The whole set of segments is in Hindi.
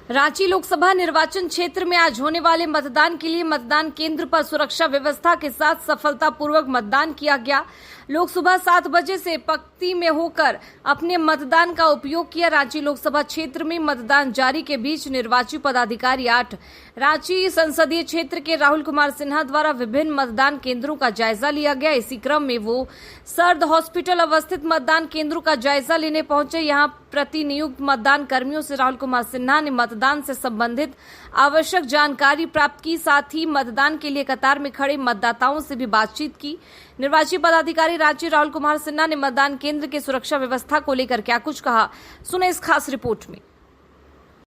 रांची लोकसभा निर्वाचन क्षेत्र में आज होने वाले मतदान के लिए मतदान केंद्र पर सुरक्षा व्यवस्था के साथ सफलतापूर्वक मतदान किया गया। लोग सुबह 7 बजे से पंक्ति में होकर अपने मतदान का उपयोग किया। रांची लोकसभा क्षेत्र में मतदान जारी के बीच निर्वाची पदाधिकारी 8 रांची संसदीय क्षेत्र के राहुल कुमार सिन्हा द्वारा विभिन्न मतदान केंद्रों का जायजा लिया गया। इसी क्रम में वो सर्द हॉस्पिटल अवस्थित मतदान केंद्रों का जायजा लेने पहुंचे। यहां प्रतिनियुक्त मतदान कर्मियों से राहुल कुमार सिन्हा ने मतदान से संबंधित आवश्यक जानकारी प्राप्त की, साथ ही मतदान के लिए कतार में खड़े मतदाताओं से भी बातचीत की। निर्वाची पदाधिकारी रांची राहुल कुमार सिन्हा ने मतदान केंद्र की सुरक्षा व्यवस्था को लेकर क्या कुछ कहा, सुने इस खास रिपोर्ट में।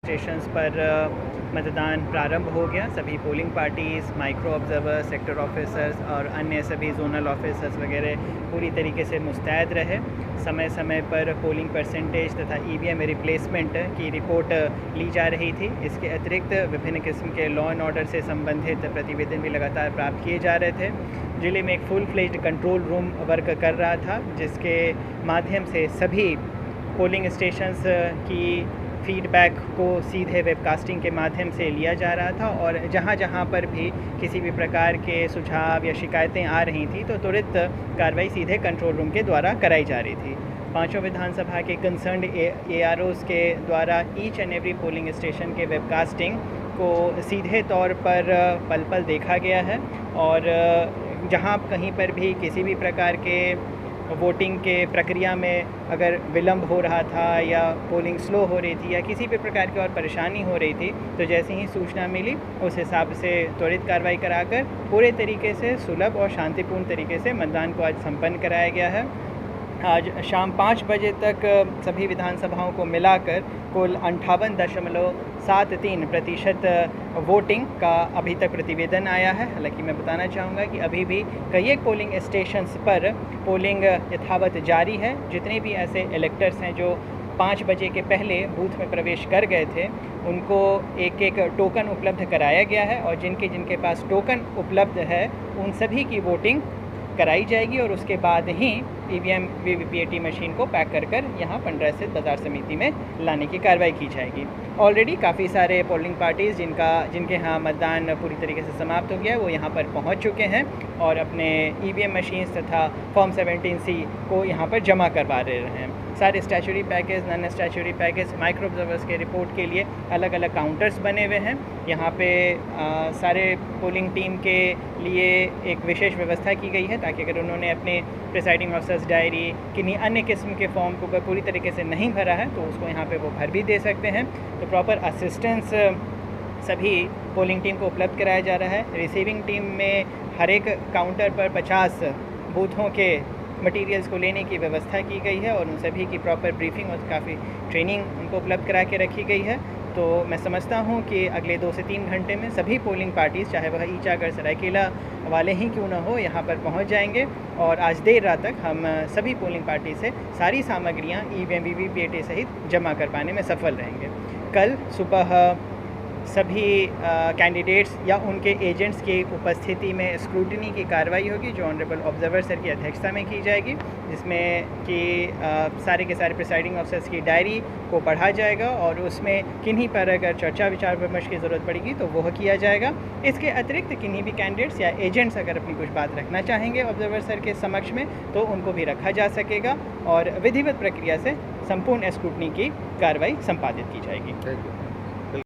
स्टेशंस पर मतदान प्रारंभ हो गया। सभी polling parties, micro observer, sector officers और अन्य सभी जोनल ऑफिसर्स वगैरह पूरी तरीके से मुस्तैद रहे। समय समय पर पोलिंग परसेंटेज तथा ईवीएम रिप्लेसमेंट की रिपोर्ट ली जा रही थी। इसके अतिरिक्त विभिन्न किस्म के लॉ एंड ऑर्डर से संबंधित प्रतिवेदन भी लगातार प्राप्त किए जा रहे थे। जिले में एक full fledged control room work कर रहा था, जिसके माध्यम से सभी पोलिंग स्टेशंस की फीडबैक को सीधे वेबकास्टिंग के माध्यम से लिया जा रहा था और जहां जहां पर भी किसी भी प्रकार के सुझाव या शिकायतें आ रही थी तो तुरंत कार्रवाई सीधे कंट्रोल रूम के द्वारा कराई जा रही थी। पांचों विधानसभा के कंसर्न्ड AROs के द्वारा each and every polling station के वेबकास्टिंग को सीधे तौर पर पल पल देखा गया है और जहां कहीं पर भी किसी भी प्रकार के वोटिंग के प्रक्रिया में अगर विलंब हो रहा था या पोलिंग स्लो हो रही थी या किसी भी प्रकार की और परेशानी हो रही थी तो जैसे ही सूचना मिली उस हिसाब से त्वरित कार्रवाई कराकर पूरे तरीके से सुलभ और शांतिपूर्ण तरीके से मतदान को आज संपन्न कराया गया है। आज शाम 5 बजे तक सभी विधानसभाओं को मिलाकर कुल 58.73% वोटिंग का अभी तक प्रतिवेदन आया है। हालांकि मैं बताना चाहूँगा कि अभी भी कई एक पोलिंग स्टेशंस पर पोलिंग यथावत जारी है। जितने भी ऐसे इलेक्टर्स हैं जो 5 बजे के पहले बूथ में प्रवेश कर गए थे उनको एक एक टोकन उपलब्ध कराया गया है और जिनके पास टोकन उपलब्ध है उन सभी की वोटिंग कराई जाएगी और उसके बाद ही EVM VVPAT मशीन को पैक कर यहाँ पंडरा स्थित बाजार समिति में लाने की कार्रवाई की जाएगी। ऑलरेडी काफ़ी सारे पोलिंग पार्टीज़ जिनके यहाँ मतदान पूरी तरीके से समाप्त हो गया है वो यहाँ पर पहुँच चुके हैं और अपने EVM मशीन्स तथा फॉर्म 17C को यहाँ पर जमा करवा रहे हैं। सारे statutory package, non statutory package, micro observers के रिपोर्ट के लिए अलग अलग काउंटर्स बने हुए हैं। यहाँ पे सारे पोलिंग टीम के लिए एक विशेष व्यवस्था की गई है ताकि अगर उन्होंने अपने प्रिसाइडिंग ऑफिसर्स डायरी किन्हीं अन्य किस्म के फॉर्म को पूरी तरीके से नहीं भरा है तो उसको यहाँ पे वो भर भी दे सकते हैं। तो प्रॉपर असिस्टेंस सभी पोलिंग टीम को उपलब्ध कराया जा रहा है। रिसीविंग टीम में हर एक काउंटर पर 50 बूथों के मटेरियल्स को लेने की व्यवस्था की गई है और उन सभी की प्रॉपर ब्रीफिंग और काफ़ी ट्रेनिंग उनको उपलब्ध करा के रखी गई है। तो मैं समझता हूं कि अगले 2 से 3 घंटे में सभी पोलिंग पार्टीज़, चाहे वह ईचागढ़ सरायकेला वाले ही क्यों ना हो, यहां पर पहुंच जाएंगे और आज देर रात तक हम सभी पोलिंग पार्टी से सारी सामग्रियां EVM VVPAT सहित जमा कर पाने में सफल रहेंगे। कल सुबह सभी कैंडिडेट्स या उनके एजेंट्स की उपस्थिति में स्क्रूटनी की कार्रवाई होगी जो ऑनरेबल ऑब्जर्वर सर की अध्यक्षता में की जाएगी, जिसमें कि सारे के सारे प्रिसाइडिंग ऑफिसर्स की डायरी को पढ़ा जाएगा और उसमें किन्हीं पर अगर चर्चा विचार विमर्श की ज़रूरत पड़ेगी तो वह किया जाएगा। इसके अतिरिक्त किन्हीं भी कैंडिडेट्स या एजेंट्स अगर अपनी कुछ बात रखना चाहेंगे ऑब्जर्वर सर के समक्ष में तो उनको भी रखा जा सकेगा और विधिवत प्रक्रिया से संपूर्ण स्क्रूटनी की कार्रवाई संपादित की जाएगी।